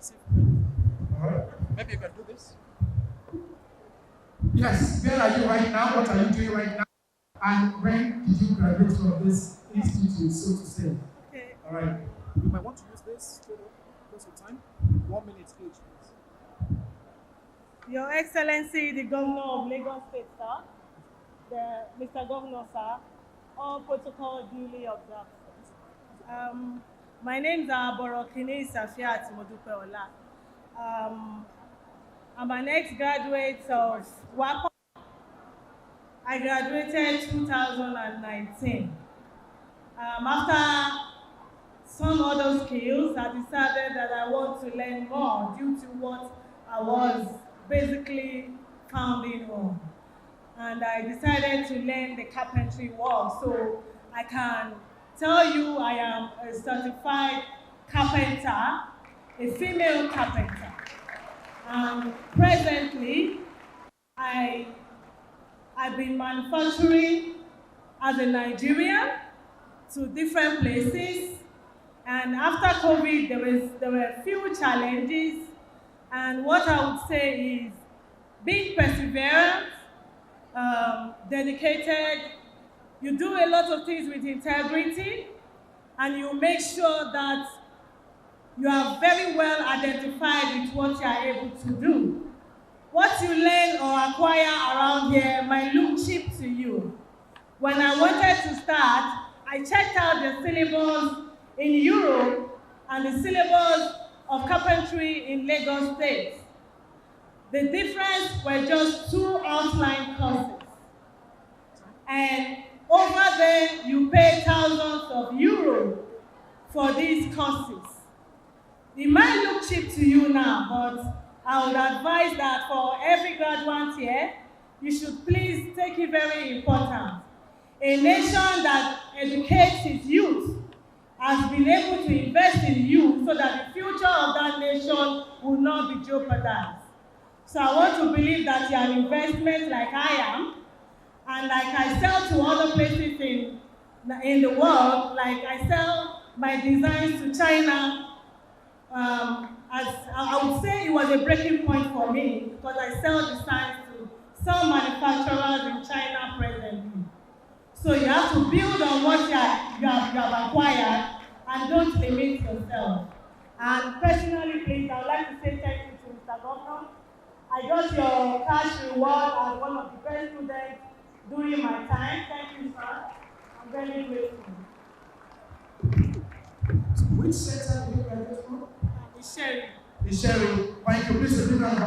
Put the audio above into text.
see if you can. All right. Maybe you can do this. Yes, where are you right now? What are you doing right now? And when did you graduate from this institute, so to say? Okay. All right. You might want to use this straight up. Close your time. 1 minute each, please. Your Excellency, the Governor of Lagos State, sir, Mr. Governor, sir, all protocol duly observed. My name is Borokini Safiat Modupeola. I'm an ex-graduate of WAPA. I graduated 2019. After some other skills, I decided that I want to learn more due to what I was basically founding on. And I decided to learn the carpentry work. So I can tell you I am a certified carpenter, a female carpenter. Presently, I've been manufacturing as a Nigerian to different places. And after COVID, there were a few challenges. And what I would say is being perseverant, dedicated, you do a lot of things with integrity, and you make sure that you are very well identified with what you are able to do. What you learn or acquire around here might look cheap to you. When I wanted to start, I checked out the syllabus in Europe and the syllabus of carpentry in Lagos State. The difference were just 2 outline courses. And over there, you pay thousands of euros for these courses. It might look cheap to you now, but I would advise that for every graduate here, you should please take it very important. A nation that educates its youth has been able to invest in youth so that the future of that nation will not be jeopardized. So I want to believe that you're an investment like I am, and like I sell to other places in the world, like I sell my designs to China. As I would say it was a breaking point for me because I sell designs to some manufacturers in China presently. So you have to build on what you have acquired and don't limit yourself. And personally, please, I would like to say thank you to Mr. Governor. I got your cash reward as one of the best students during my time. Thank you, sir. I'm very grateful. Which center do you graduate from? It's Sherry. It's Sherry. Thank you. Please,